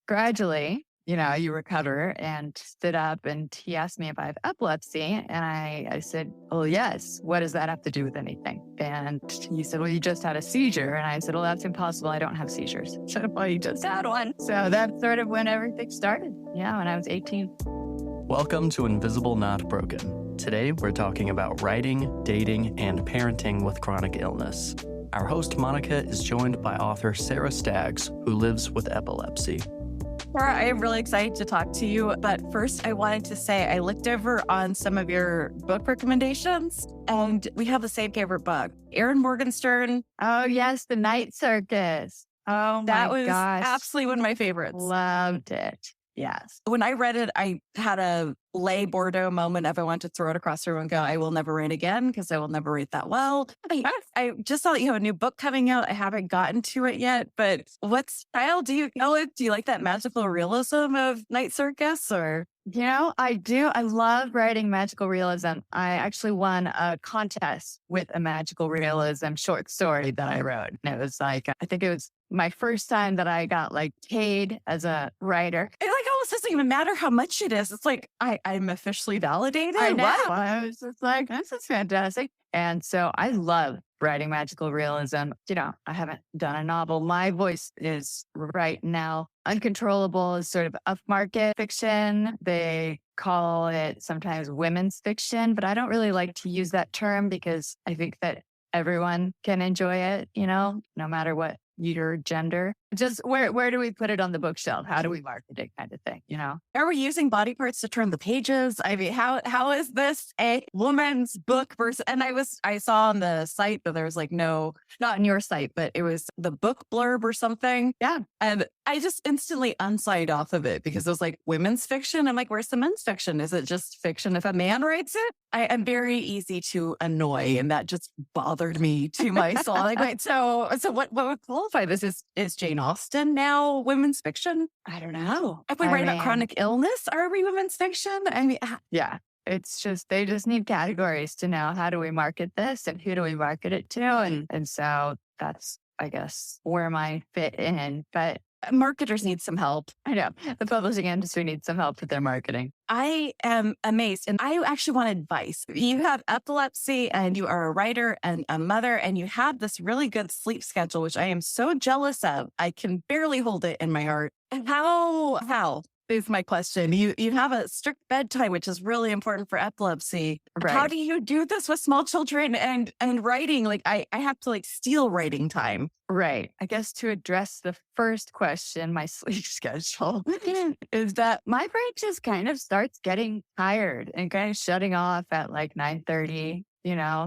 gradually, you recover and stood up and he asked me if I have epilepsy. And I said, oh, yes. What does that have to do with anything? And he said, well, you just had a seizure. And I said, well, that's impossible. I don't have seizures. So, well, you just had one. So that's sort of when everything started. Yeah, when I was 18. Welcome to Invisible Not Broken. Today, we're talking about writing, dating, and parenting with chronic illness. Our host, Monica, is joined by author Sara Staggs, who lives with epilepsy. Sara, I am really excited to talk to you. But first, I wanted to say I looked over on some of your book recommendations, and we have the same favorite book. Erin Morgenstern. Oh, yes, The Night Circus. Oh, my That was gosh. absolutely one of my favorites. Loved it. Yes. When I read it, I had a lay Bordeaux moment of I want to throw it across the room and go, I will never write again because I will never write that well. I just saw that you have a new book coming out. I haven't gotten to it yet, but what style do you know it? Do you like that magical realism of Night Circus or? I do. I love writing magical realism. I actually won a contest with a magical realism short story that I wrote. And it was like, I think it was my first time that I got paid as a writer. It almost doesn't even matter how much it is. It's like, I'm officially validated. I know. Wow. I was just like, this is fantastic. And so I love writing magical realism. I haven't done a novel. My voice is right now uncontrollable is sort of upmarket fiction. They call it sometimes women's fiction, but I don't really like to use that term because I think that everyone can enjoy it, no matter what your gender. Just where do we put it on the bookshelf? How do we market it kind of thing, Are we using body parts to turn the pages? I mean, how is this a woman's book versus, and I saw on the site that there was no, not on your site, but it was the book blurb or something. Yeah. And I just instantly unsigned off of it because it was women's fiction. I'm like, where's the men's fiction? Is it just fiction if a man writes it? I am very easy to annoy, and that just bothered me to my soul. Wait, so what would qualify this? Is Jane Austen now women's fiction? I don't know. If we write about chronic illness, are we women's fiction? I mean, yeah. It's just, they just need categories to know how do we market this and who do we market it to? And so that's, I guess, where my fit in. But marketers need some help. I know the publishing industry needs some help with their marketing. I am amazed. And I actually want advice. You have epilepsy and you are a writer and a mother and you have this really good sleep schedule, which I am so jealous of. I can barely hold it in my heart. How is my question. You have a strict bedtime, which is really important for epilepsy. Right. How do you do this with small children and writing? I have to steal writing time. Right. I guess to address the first question, my sleep schedule is that my brain just kind of starts getting tired and kind of shutting off at 9:30,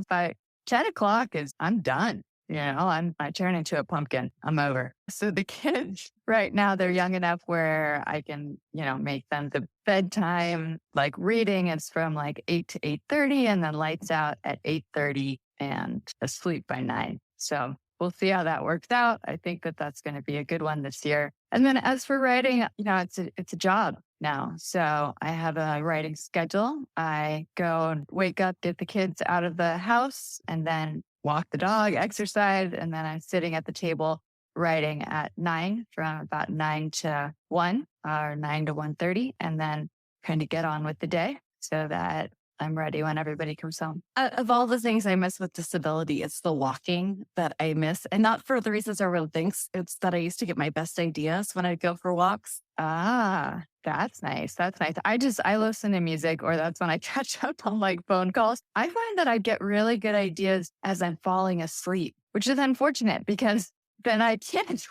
but 10 o'clock I'm done. I turn into a pumpkin. I'm over. So the kids right now, they're young enough where I can, make them the bedtime, reading. It's from 8 to 8:30 and then lights out at 8:30 and asleep by 9. So we'll see how that works out. I think that that's going to be a good one this year. And then as for writing, it's a job now. So I have a writing schedule. I go and wake up, get the kids out of the house, and then walk the dog, exercise, and then I'm sitting at the table writing at 9 from about 9 to 1 or 9 to 1:30, and then kind of get on with the day so that I'm ready when everybody comes home. Of all the things I miss with disability, it's the walking that I miss. And not for the reasons everyone thinks. It's that I used to get my best ideas when I'd go for walks. Ah, that's nice. That's nice. I listen to music, or that's when I catch up on phone calls. I find that I get really good ideas as I'm falling asleep, which is unfortunate because then I can't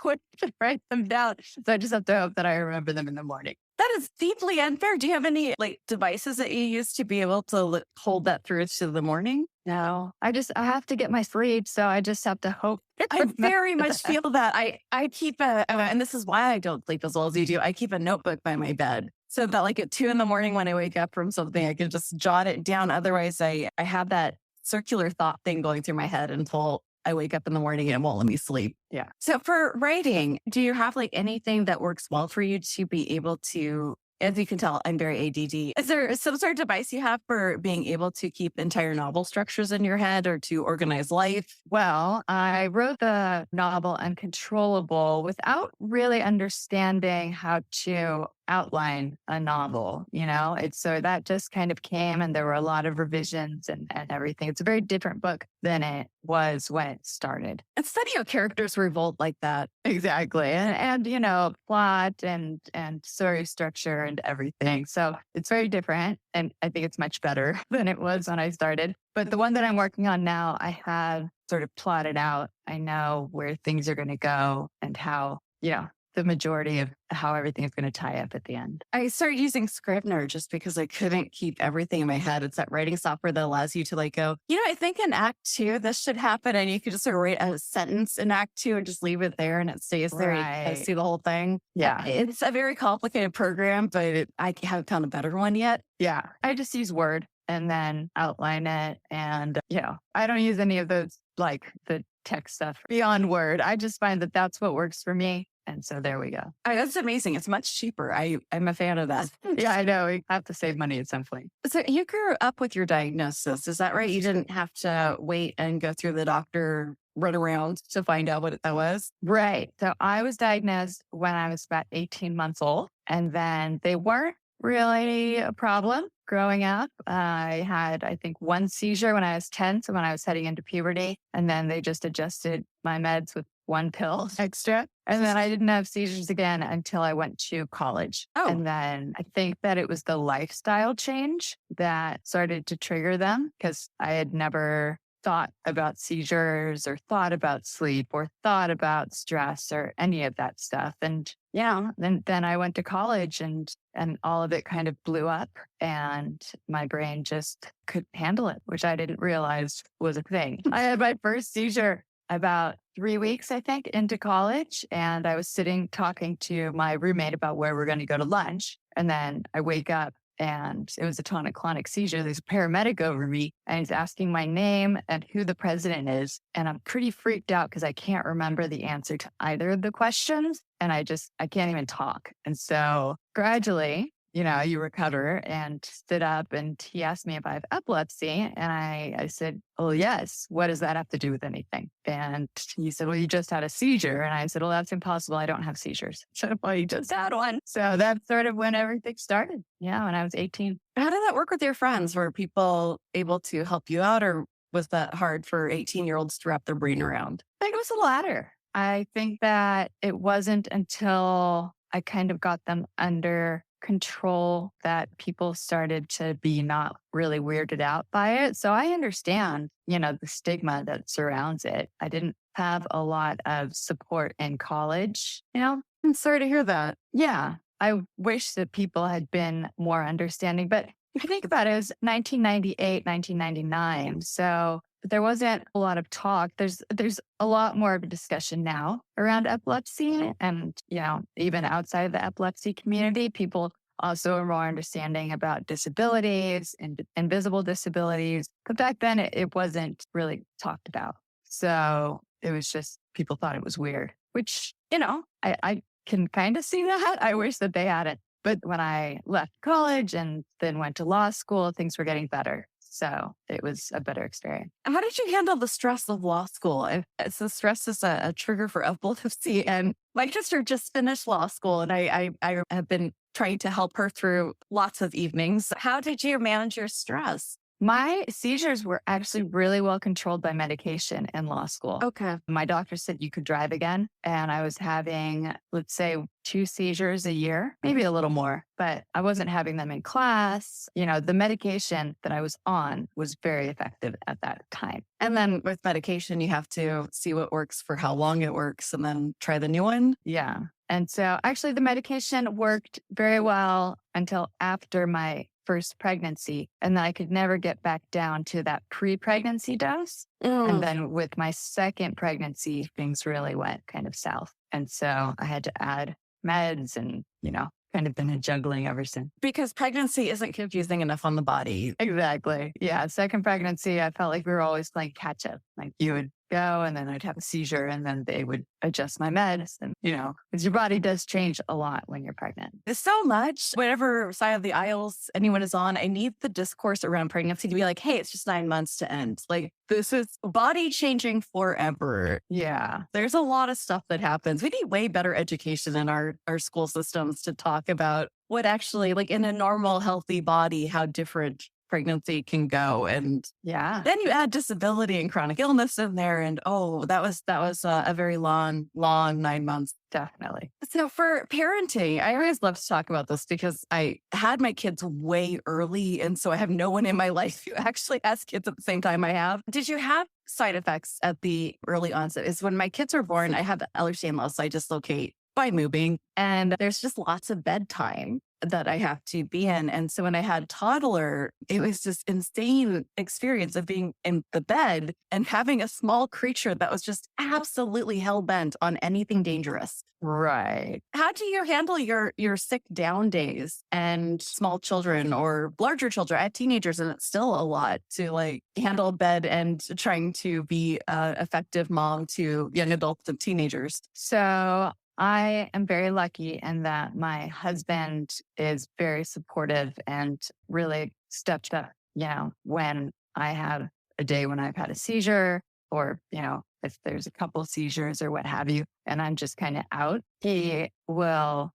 write them down. So I just have to hope that I remember them in the morning. That is deeply unfair. Do you have any devices that you use to be able to hold that through to the morning? No, I have to get my sleep. So I just have to hope. I very much feel that. I keep and this is why I don't sleep as well as you do. I keep a notebook by my bed so that at 2 a.m. when I wake up from something, I can just jot it down. Otherwise, I have that circular thought thing going through my head until I wake up in the morning and it won't let me sleep. Yeah. So for writing, do you have anything that works well for you to be able to As you can tell, I'm very ADD. Is there some sort of device you have for being able to keep entire novel structures in your head or to organize life? Well, I wrote the novel Uncontrollable without really understanding how to outline a novel, It's so that just kind of came and there were a lot of revisions and everything. It's a very different book than it was when it started. It's funny how characters revolt like that. Exactly. And plot and story structure and everything. So it's very different. And I think it's much better than it was when I started. But the one that I'm working on now, I have sort of plotted out. I know where things are going to go and how, the majority of how everything is going to tie up at the end. I started using Scrivener just because I couldn't keep everything in my head. It's that writing software that allows you to go, I think in Act 2, this should happen. And you could just sort of write a sentence in Act 2 and just leave it there and it stays there. Right. You see the whole thing. Yeah. It's a very complicated program, but I haven't found a better one yet. Yeah. I just use Word and then outline it. And, I don't use any of those, the text stuff beyond Word. I just find that that's what works for me. And so there we go. That's amazing. It's much cheaper. I'm a fan of that. Yeah, I know. We have to save money at some point. So you grew up with your diagnosis. Is that right? You didn't have to wait and go through the doctor, run around to find out what that was? Right. So I was diagnosed when I was about 18 months old. And then they weren't really a problem growing up. I had, I think, one seizure when I was 10. So when I was heading into puberty. And then they just adjusted my meds with one pill extra. And then I didn't have seizures again until I went to college. Oh. And then I think that it was the lifestyle change that started to trigger them because I had never thought about seizures or thought about sleep or thought about stress or any of that stuff. And then I went to college and all of it kind of blew up and my brain just couldn't handle it, which I didn't realize was a thing. I had my first seizure about 3 weeks, I think, into college. And I was sitting talking to my roommate about where we're going to go to lunch. And then I wake up and it was a tonic-clonic seizure. There's a paramedic over me and he's asking my name and who the president is. And I'm pretty freaked out because I can't remember the answer to either of the questions. And I can't even talk. And so gradually, you recover and stood up and he asked me if I have epilepsy. And I said, oh, yes. What does that have to do with anything? And he said, well, you just had a seizure. And I said, well, that's impossible. I don't have seizures. So, well, you just had one. So that's sort of when everything started. Yeah, when I was 18. How did that work with your friends? Were people able to help you out or was that hard for 18-year-olds to wrap their brain around? I think it was the latter. I think that it wasn't until I kind of got them under control that people started to be not really weirded out by it. So I understand, the stigma that surrounds it. I didn't have a lot of support in college, I'm sorry to hear that. Yeah. I wish that people had been more understanding, but if you think about it, it was 1998, 1999. So there wasn't a lot of talk. There's a lot more of a discussion now around epilepsy. And, even outside of the epilepsy community, people also are more understanding about disabilities and invisible disabilities. But back then, it wasn't really talked about. So it was just people thought it was weird, which, I can kind of see that. I wish that they hadn't. But when I left college and then went to law school, things were getting better. So it was a better experience. How did you handle the stress of law school? So stress is a trigger for epilepsy. And my sister just finished law school and I have been trying to help her through lots of evenings. How did you manage your stress? My seizures were actually really well controlled by medication in law school. Okay. My doctor said you could drive again. And I was having, let's say, 2 seizures a year, maybe a little more, but I wasn't having them in class. The medication that I was on was very effective at that time. And then with medication, you have to see what works for how long it works and then try the new one. Yeah. And so actually the medication worked very well until after my first pregnancy. And then I could never get back down to that pre-pregnancy dose. And then with my second pregnancy, things really went kind of south. And so I had to add meds and, kind of been a juggling ever since. Because pregnancy isn't confusing enough on the body. Exactly. Yeah. Second pregnancy, I felt like we were always playing catch up. Like you would go and then I'd have a seizure and then they would adjust my meds. And, because your body does change a lot when you're pregnant. There's so much, whatever side of the aisles anyone is on, I need the discourse around pregnancy to be like, hey, it's just 9 months to end. Like, this is body changing forever. Yeah. There's a lot of stuff that happens. We need way better education in our school systems to talk about what actually, like in a normal, healthy body, how different pregnancy can go. And Yeah. then you add disability and chronic illness in there. And that was a very long 9 months. Definitely. So for parenting, I always love to talk about this because I had my kids way early. And so I have no one in my life who actually has kids at the same time I have. Did you have side effects at the early onset? Is when my kids were born, I have Ehlers-Danlos, so I dislocate by moving. And there's just lots of bedtime that I have to be in. And so when I had toddler, it was this insane experience of being in the bed and having a small creature that was just absolutely hell-bent on anything dangerous. Right. How do you handle your sick down days and small children or larger children? I have teenagers and it's still a lot to like handle bed and trying to be an effective mom to young adults and teenagers. So I am very lucky in that my husband is very supportive and really stepped up, when I have a day when I've had a seizure or, if there's a couple seizures or what have you, and I'm just kind of out, he will,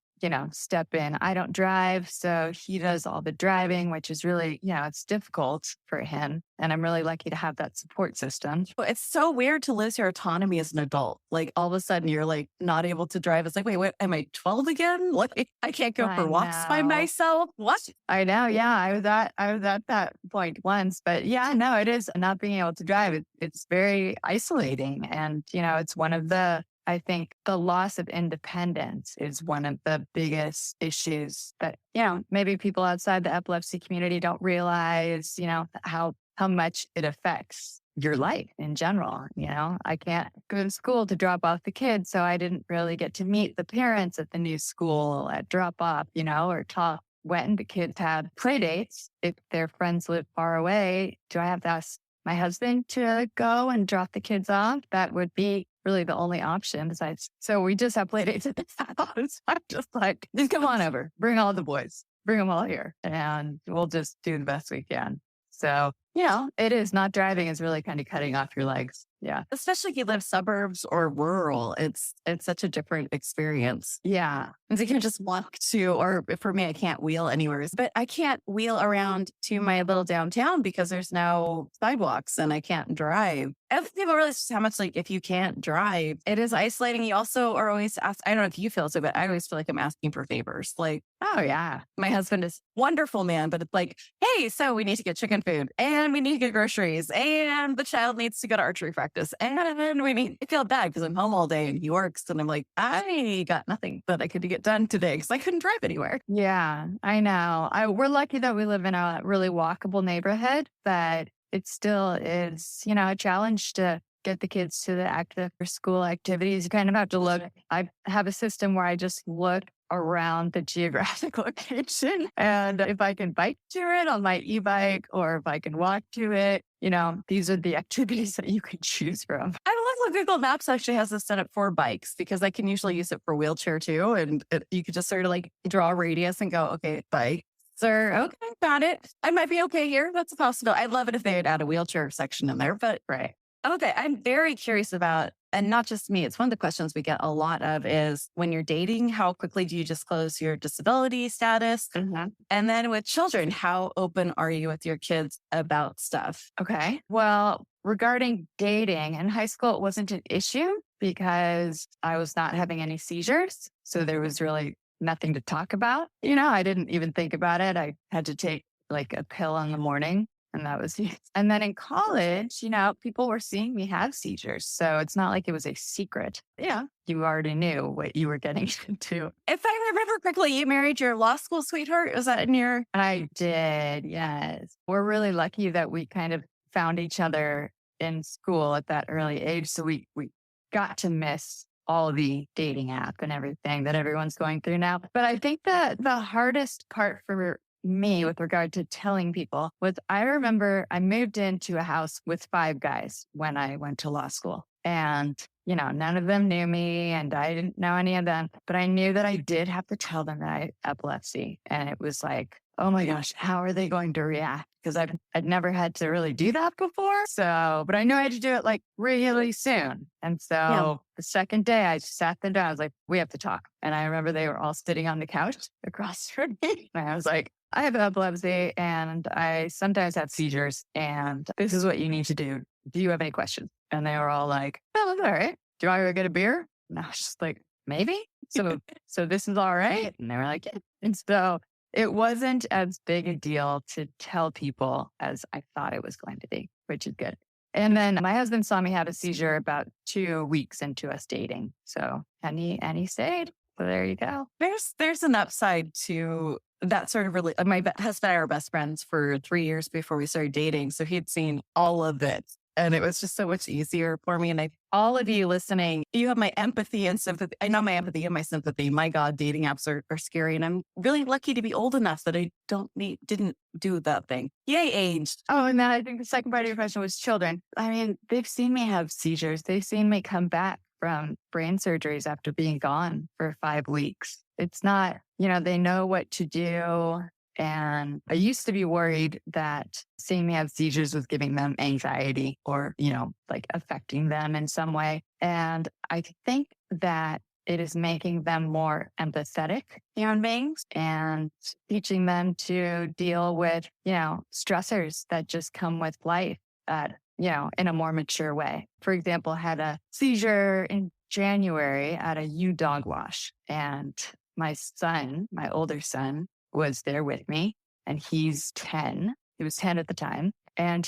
step in. I don't drive, so he does all the driving, which is really, it's difficult for him. And I'm really lucky to have that support system. Well, it's so weird to lose your autonomy as an adult. Like all of a sudden you're like not able to drive. It's like, wait, am I 12 again? Like I can't go for walks by myself. What? I know. Yeah. I was at that point once, but yeah, no, it is not being able to drive. It's very isolating. And, it's one of I think the loss of independence is one of the biggest issues that, maybe people outside the epilepsy community don't realize, how much it affects your life in general. I can't go to school to drop off the kids. So I didn't really get to meet the parents at the new school at drop off, or talk when the kids have play dates. If their friends live far away, do I have to ask my husband to go and drop the kids off? That would be really the only option besides. So we just have play dates at the house. I'm just like, just come on over, bring all the boys, bring them all here, and we'll just do the best we can. So, it is not driving is really kind of cutting off your legs. Yeah. Especially if you live suburbs or rural, it's such a different experience. Yeah. And so you can just walk to, or for me, I can't wheel anywhere, but I can't wheel around to my little downtown because there's no sidewalks and I can't drive. I think people realize just how much, like, if you can't drive, it is isolating. You also are always asked, I don't know if you feel so, but I always feel like I'm asking for favors. Like, oh yeah, my husband is a wonderful man, but it's like, hey, so we need to get chicken food and we need to get groceries and the child needs to go to archery practice. And I feel bad because I'm home all day and he works. And I'm like, I got nothing that I could get done today because I couldn't drive anywhere. Yeah, I know. We're lucky that we live in a really walkable neighborhood, but it still is, a challenge to get the kids to the active or school activities. You kind of have to look. I have a system where I just look around the geographic location. And if I can bike to it on my e-bike or if I can walk to it, these are the activities that you can choose from. I love Google Maps actually has this set up for bikes because I can usually use it for wheelchair too. And you could just sort of like draw a radius and go, okay, bike. Sir, okay, got it. I might be okay here. That's a possibility. I'd love it if they would add a wheelchair section in there, but right. Okay, I'm very curious about, and not just me, it's one of the questions we get a lot of is when you're dating, how quickly do you disclose your disability status? Mm-hmm. And then with children, how open are you with your kids about stuff? Okay. Well, regarding dating in high school, it wasn't an issue because I was not having any seizures. So there was really nothing to talk about. I didn't even think about it. I had to take like a pill in the morning. And that was it. And then in college, people were seeing me have seizures. So it's not like it was a secret. Yeah. You already knew what you were getting into. If I remember correctly, you married your law school sweetheart. Was that in your? I did. Yes. We're really lucky that we kind of found each other in school at that early age. So we got to miss all the dating app and everything that everyone's going through now. But I think that the hardest part for me with regard to telling people was I remember I moved into a house with 5 guys when I went to law school. And, none of them knew me and I didn't know any of them, but I knew that I did have to tell them that I had epilepsy. And it was like, oh my gosh, how are they going to react? Because I'd never had to really do that before. So, but I knew I had to do it like really soon. And so the second day I sat them down, I was like, we have to talk. And I remember they were all sitting on the couch across from me. And I was like, I have epilepsy and I sometimes have seizures and this is what you need to do. Do you have any questions? And they were all like, oh, that's all right. Do I go get a beer? And I was just like, maybe. So this is all right. And they were like, yeah. And so it wasn't as big a deal to tell people as I thought it was going to be, which is good. And then my husband saw me have a seizure about 2 weeks into us dating. So, and he stayed. So there you go. There's an upside to that sort of really. My husband and I were best friends for 3 years before we started dating. So he'd seen all of it. And it was just so much easier for me. And all of you listening, you have my empathy and sympathy. I know my empathy and my sympathy. My God, dating apps are scary. And I'm really lucky to be old enough that I didn't do that thing. Yay, aged. Oh, and then I think the second part of your question was children. I mean, they've seen me have seizures. They've seen me come back from brain surgeries after being gone for 5 weeks. It's not, they know what to do. And I used to be worried that seeing me have seizures was giving them anxiety or, like affecting them in some way. And I think that it is making them more empathetic human beings and teaching them to deal with, stressors that just come with life at, in a more mature way. For example, had a seizure in January at a dog wash. And my older son, was there with me and he's 10. He was 10 at the time. And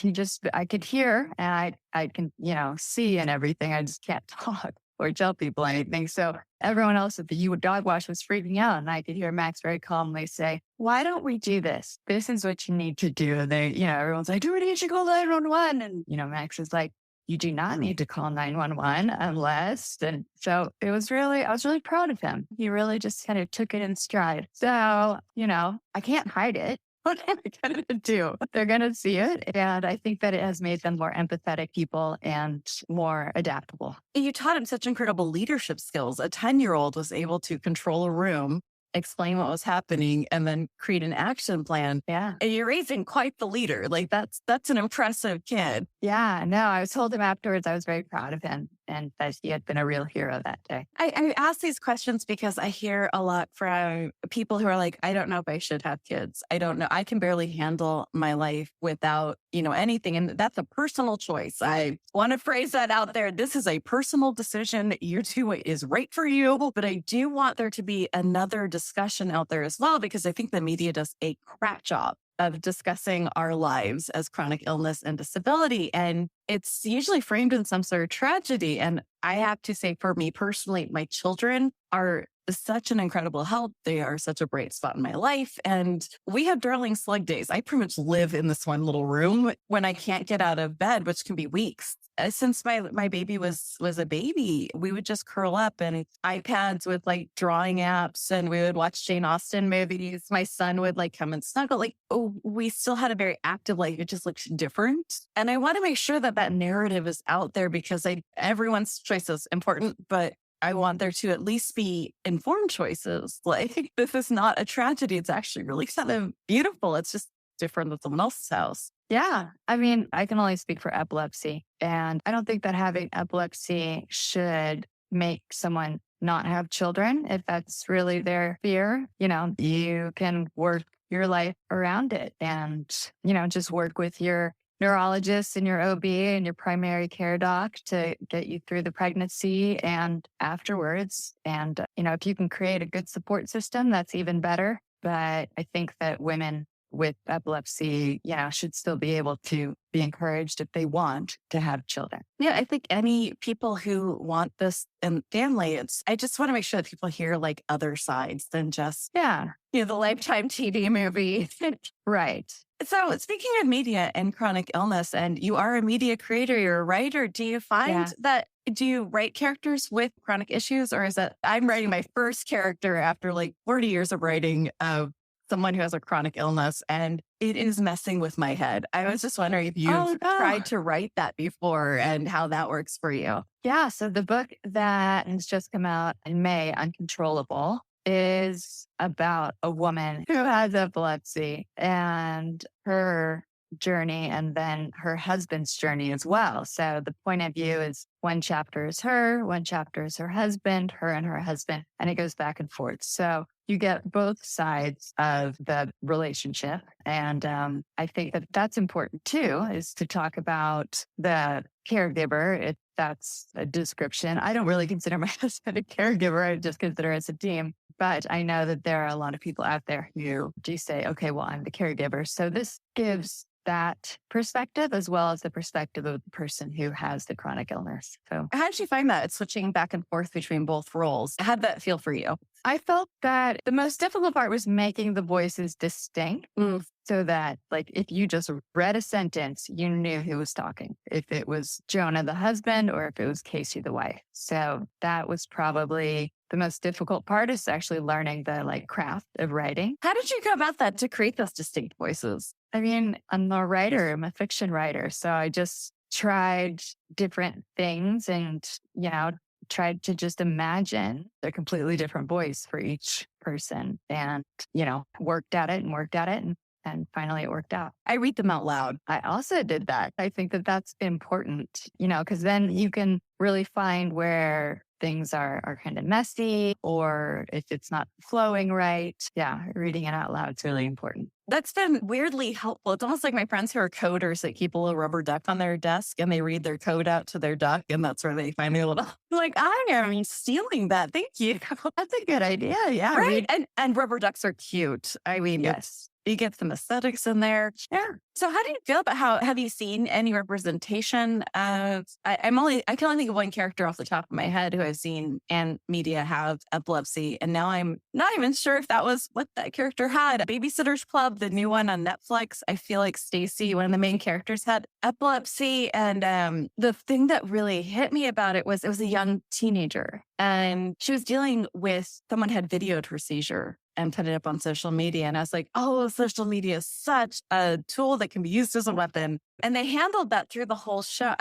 I could hear and I can, see and everything. I just can't talk or tell people anything. So everyone else at the dog wash was freaking out. And I could hear Max very calmly say, why don't we do this? This is what you need to do. And they, everyone's like, do we need to call 911? And, Max is like, you do not need to call 911 unless, and so I was really proud of him. He really just kind of took it in stride. So, I can't hide it. What am I going to do? They're going to see it. And I think that it has made them more empathetic people and more adaptable. You taught him such incredible leadership skills. A 10-year-old was able to control a room, explain what was happening, and then create an action plan. Yeah. And you're raising quite the leader. Like that's an impressive kid. Yeah, no, I told him afterwards I was very proud of him and that he had been a real hero that day. I ask these questions because I hear a lot from people who are like, I don't know if I should have kids. I don't know. I can barely handle my life without, anything. And that's a personal choice. I want to phrase that out there. This is a personal decision. You do what is right for you. But I do want there to be another discussion out there as well, because I think the media does a crap job of discussing our lives as chronic illness and disability. And it's usually framed in some sort of tragedy. And I have to say, for me personally, my children are such an incredible help. They are such a bright spot in my life. And we have darling slug days. I pretty much live in this one little room when I can't get out of bed, which can be weeks. Since my baby was a baby, we would just curl up and iPads with like drawing apps and we would watch Jane Austen movies. My son would like come and snuggle. Like, we still had a very active life. It just looked different. And I want to make sure that narrative is out there because everyone's choice is important, but I want there to at least be informed choices. Like, this is not a tragedy. It's actually really kind of beautiful. It's just different than someone else's house. Yeah. I mean, I can only speak for epilepsy. And I don't think that having epilepsy should make someone not have children if that's really their fear. You can work your life around it and, just work with your neurologist and your OB and your primary care doc to get you through the pregnancy and afterwards. And, if you can create a good support system, that's even better. But I think that women with epilepsy, should still be able to be encouraged if they want to have children. Yeah, I think any people who want this in family, I just want to make sure that people hear like other sides than just, the Lifetime TV movie. Right. So speaking of media and chronic illness, and you are a media creator, you're a writer, do you find that, do you write characters with chronic issues or is that I'm writing my first character after like 40 years of writing someone who has a chronic illness, and it is messing with my head. I was just wondering if you've tried to write that before and how that works for you. Yeah. So the book that has just come out in May, Uncontrollable, is about a woman who has epilepsy and her journey, and then her husband's journey as well. So the point of view is one chapter is her, one chapter is her husband, her and her husband, and it goes back and forth. So you get both sides of the relationship. And I think that that's important too, is to talk about the caregiver. If that's a description. I don't really consider my husband a caregiver. I just consider us a team. But I know that there are a lot of people out there who do say, okay, well, I'm the caregiver. So this gives that perspective as well as the perspective of the person who has the chronic illness. So how did you find that? It's switching back and forth between both roles. How did that feel for you? I felt that the most difficult part was making the voices distinct so that, like, if you just read a sentence, you knew who was talking, if it was Jonah, the husband, or if it was Casey, the wife. So that was probably the most difficult part, is actually learning the craft of writing. How did you go about that to create those distinct voices? I mean, I'm a writer, I'm a fiction writer. So I just tried different things and, tried to just imagine a completely different voice for each person and, worked at it and finally it worked out. I read them out loud. I also did that. I think that that's important, because then you can really find where things are kind of messy or if it's not flowing right. Yeah, reading it out loud is really important. That's been weirdly helpful. It's almost like my friends who are coders that keep a little rubber duck on their desk and they read their code out to their duck. And that's where they find their little, like, I am stealing that. Thank you. That's a good idea. Yeah. Right. And rubber ducks are cute. I mean, yes. You get some aesthetics in there. Yeah. So how do you feel about have you seen any representation of, I can only think of one character off the top of my head who I've seen in media have epilepsy. And now I'm not even sure if that was what that character had. Babysitter's Club, the new one on Netflix. I feel like Stacy, one of the main characters, had epilepsy. And the thing that really hit me about it was a young teenager. And she was dealing with someone had videoed her seizure and put it up on social media. And I was like, oh, social media is such a tool that can be used as a weapon. And they handled that through the whole show.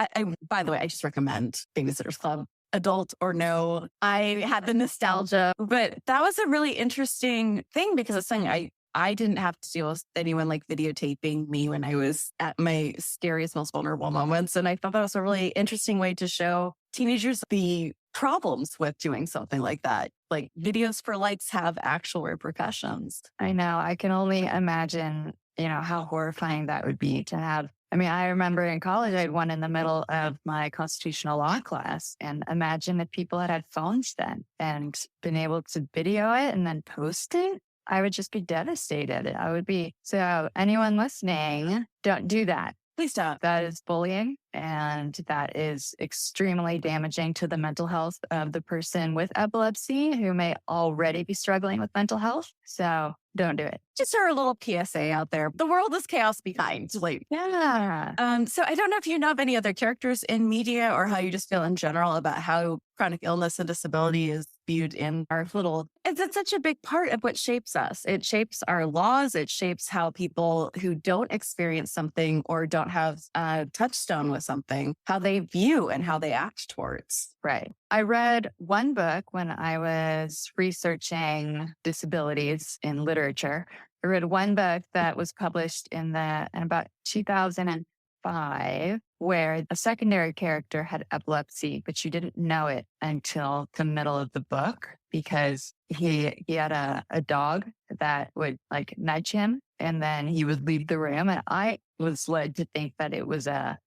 By the way, I just recommend Babysitter's Club, adult or no. I had the nostalgia, but that was a really interesting thing because it's something I didn't have to deal with anyone videotaping me when I was at my scariest, most vulnerable moments. And I thought that was a really interesting way to show teenagers the problems with doing something like that. Like videos for likes have actual repercussions. I know. I can only imagine, how horrifying that would be to have. I mean, I remember in college, I had one in the middle of my constitutional law class. And imagine if people had phones then and been able to video it and then post it. I would just be devastated. I would be. So anyone listening, don't do that. Please don't. That is bullying. And that is extremely damaging to the mental health of the person with epilepsy who may already be struggling with mental health. So don't do it. Just our little PSA out there. The world is chaos, be kind. Yeah. So I don't know if you know of any other characters in media or how you just feel in general about how chronic illness and disability is viewed in our little, it's such a big part of what shapes us. It shapes our laws. It shapes how people who don't experience something or don't have a touchstone with something, how they view and how they act towards. Right. I read one book when I was researching disabilities in literature. I read one book that was published in about 2005, where a secondary character had epilepsy, but you didn't know it until the middle of the book because he had a dog that would nudge him and then he would leave the room. And I was led to think that it was a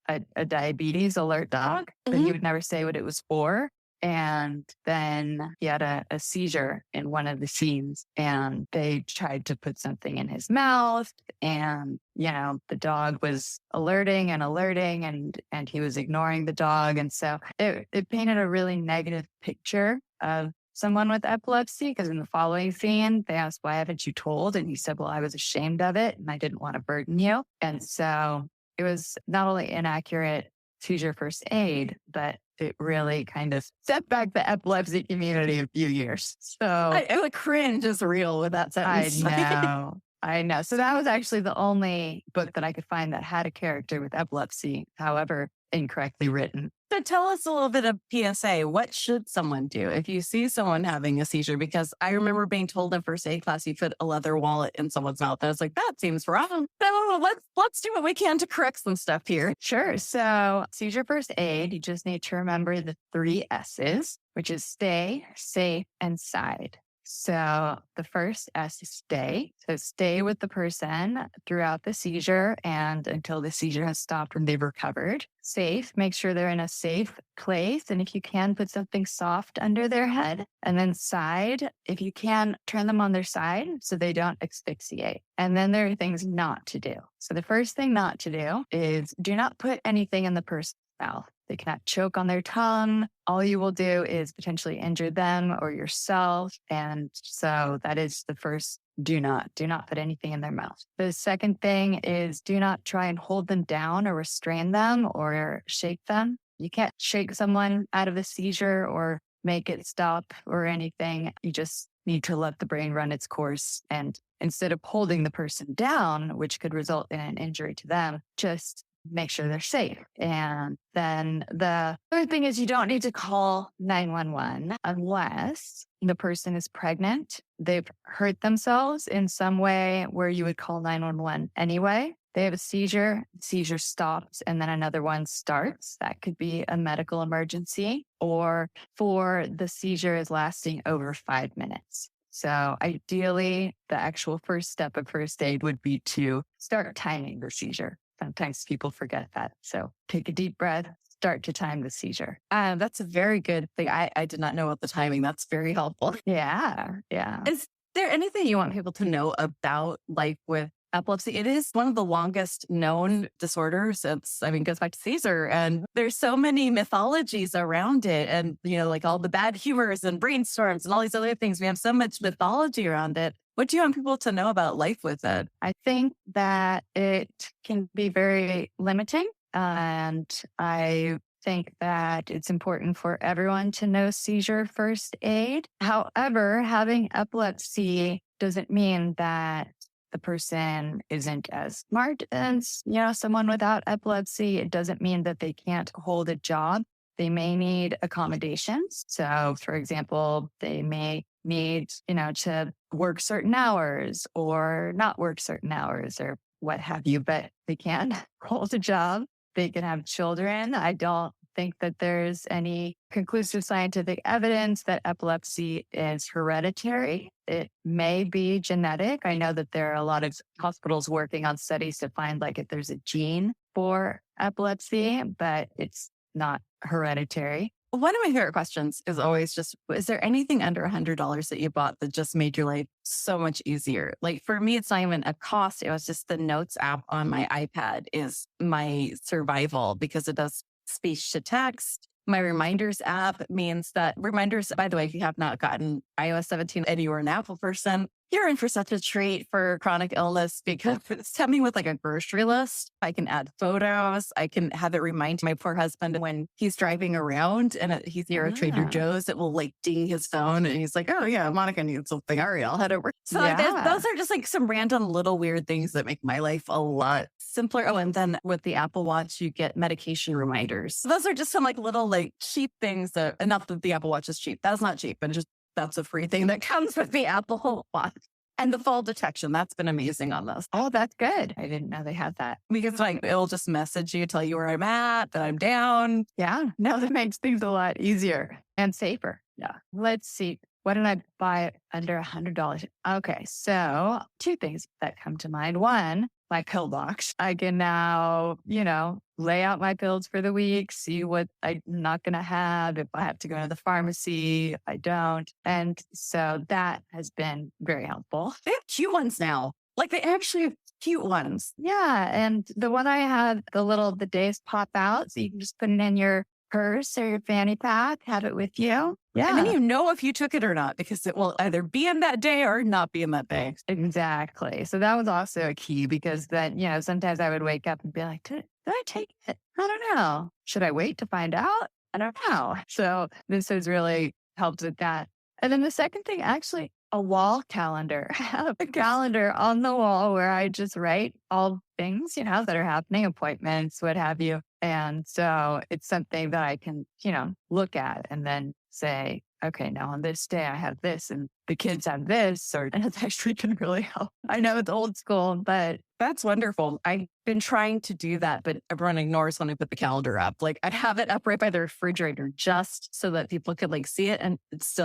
diabetes alert dog, but he would never say what it was for. And then he had a seizure in one of the scenes and they tried to put something in his mouth and, the dog was alerting and he was ignoring the dog. And so it painted a really negative picture of someone with epilepsy because in the following scene, they asked, why haven't you told? And he said, well, I was ashamed of it and I didn't want to burden you. And so it was not only inaccurate seizure first aid, but it really kind of set back the epilepsy community a few years. So the cringe is real with that sentence. I know. I know. So that was actually the only book that I could find that had a character with epilepsy, however incorrectly written. So tell us a little bit of PSA. What should someone do if you see someone having a seizure? Because I remember being told in first aid class, you put a leather wallet in someone's mouth. I was like, that seems wrong. So let's do what we can to correct some stuff here. Sure. So seizure first aid, you just need to remember the 3 S's, which is stay, safe, and side. So the first S is stay. So stay with the person throughout the seizure and until the seizure has stopped and they've recovered. Safe, make sure they're in a safe place. And if you can, put something soft under their head. And then side, if you can, turn them on their side so they don't asphyxiate. And then there are things not to do. So the first thing not to do is do not put anything in the person's mouth. They cannot choke on their tongue. All you will do is potentially injure them or yourself. And so that is the first do not put anything in their mouth. The second thing is do not try and hold them down or restrain them or shake them. You can't shake someone out of a seizure or make it stop or anything. You just need to let the brain run its course. And instead of holding the person down, which could result in an injury to them, just make sure they're safe. And then the third thing is you don't need to call 911 unless the person is pregnant. They've hurt themselves in some way where you would call 911 anyway. They have a seizure stops, and then another one starts. That could be a medical emergency, or for the seizure is lasting over 5 minutes. So ideally, the actual first step of first aid would be to start timing the seizure. Sometimes people forget that. So take a deep breath, start to time the seizure. That's a very good thing. I did not know about the timing. That's very helpful. Yeah. Is there anything you want people to know about life with epilepsy? It is one of the longest known disorders. It goes back to Seizure, and there's so many mythologies around it. And, like all the bad humors and brainstorms and all these other things. We have so much mythology around it. What do you want people to know about life with it? I think that it can be very limiting. And I think that it's important for everyone to know seizure first aid. However, having epilepsy doesn't mean that the person isn't as smart as, someone without epilepsy. It doesn't mean that they can't hold a job. They may need accommodations. So, for example, they may need, to work certain hours or not work certain hours or what have you, but they can hold a job. They can have children. I don't think that there's any conclusive scientific evidence that epilepsy is hereditary. It may be genetic. I know that there are a lot of hospitals working on studies to find if there's a gene for epilepsy, but it's not hereditary. One of my favorite questions is always just, is there anything under $100 that you bought that just made your life so much easier? For me, it's not even a cost. It was just the Notes app on my iPad is my survival because it does speech to text. My Reminders app means that reminders, by the way, if you have not gotten iOS 17 and you are an Apple person, you're in for such a treat for chronic illness because it's coming with a grocery list. I can add photos. I can have it remind my poor husband when he's driving around and he's near a Trader Joe's, it will ding his phone and he's like, oh yeah, Monica needs something. All right, I'll head over. So those are just some random little weird things that make my life a lot simpler. Oh, and then with the Apple Watch, you get medication reminders. So those are just some little cheap things that, and not that the Apple Watch is cheap. That's not cheap, but that's a free thing that comes with the Apple Watch. And the fall detection, that's been amazing on this. Oh, that's good. I didn't know they had that. Because it'll just message you, tell you where I'm at, that I'm down. Yeah, no, that makes things a lot easier and safer. Yeah. Let's see. What did I buy under $100? Okay, so 2 things that come to mind. One, my pill box. I can now, lay out my pills for the week, see what I'm not going to have, if I have to go to the pharmacy, if I don't. And so that has been very helpful. They have cute ones now. They actually have cute ones. Yeah. And the one I had, the days pop out. So you can just put it in your purse or your fanny pack, have it with you. Yeah. And then you know if you took it or not, because it will either be in that day or not be in that day. Exactly. So that was also a key because then, sometimes I would wake up and be like, did I take it? I don't know. Should I wait to find out? I don't know. So this has really helped with that. And then the second thing, actually, a wall calendar. I have a calendar on the wall where I just write all things, that are happening, appointments, what have you. And so it's something that I can, look at and then say, okay, now on this day I have this and the kids have this, and it's actually can really help. I know it's old school, but that's wonderful. I've been trying to do that, but everyone ignores when I put the calendar up. Like I'd have it up right by the refrigerator just so that people could see it. And it's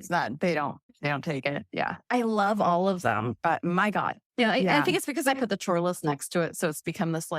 not, they don't take it. Yeah. I love all of them, but my God. Yeah. I think it's because I put the chore list next to it. So it's become this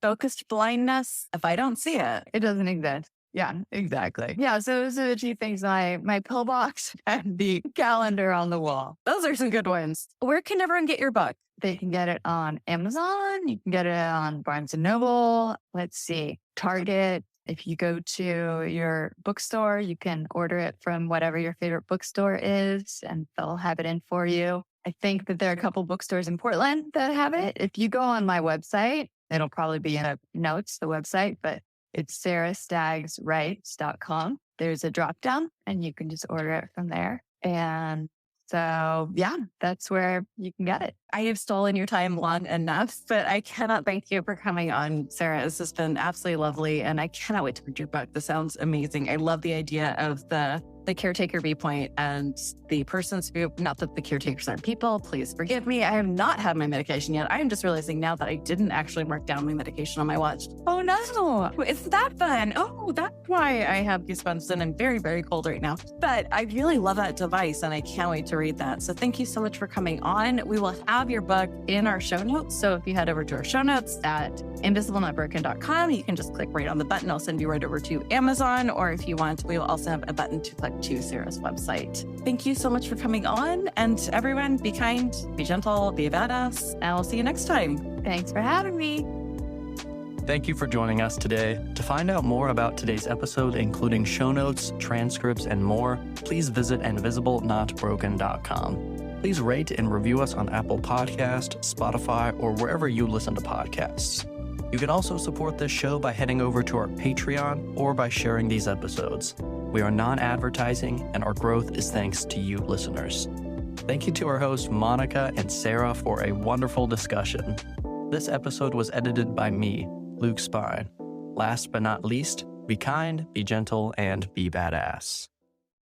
focused blindness. If I don't see it, it doesn't exist. Yeah, exactly. Yeah, so those are the two things, my pillbox and the calendar on the wall. Those are some good ones. Where can everyone get your book? They can get it on Amazon. You can get it on Barnes & Noble. Let's see, Target. If you go to your bookstore, you can order it from whatever your favorite bookstore is, and they'll have it in for you. I think that there are a couple bookstores in Portland that have it. If you go on my website, it'll probably be in the notes, the website, but it's sarastaggswrites.com. There's a drop down and you can just order it from there. And so, yeah, that's where you can get it. I have stolen your time long enough, but I cannot thank you for coming on, Sara. This has been absolutely lovely. And I cannot wait to read your book. This sounds amazing. I love the idea of the caretaker viewpoint and the person's view. Not that the caretakers aren't people. Please forgive me. I have not had my medication yet. I am just realizing now that I didn't actually mark down my medication on my watch. Oh, no. It's that fun. Oh, that's why I have goosebumps and I'm very, very cold right now. But I really love that device and I can't wait to read that. So thank you so much for coming on. We will have your book in our show notes. So if you head over to our show notes at invisiblenotbroken.com, you can just click right on the button. I'll send you right over to Amazon. Or if you want, we will also have a button to click to Sara's website. Thank you so much for coming on. And everyone, be kind, be gentle, be a badass. And I'll see you next time. Thanks for having me. Thank you for joining us today. To find out more about today's episode, including show notes, transcripts, and more, please visit invisiblenotbroken.com. Please rate and review us on Apple Podcasts, Spotify, or wherever you listen to podcasts. You can also support this show by heading over to our Patreon or by sharing these episodes. We are non-advertising, and our growth is thanks to you listeners. Thank you to our hosts, Monica and Sara, for a wonderful discussion. This episode was edited by me, Luke Spine. Last but not least, be kind, be gentle, and be badass.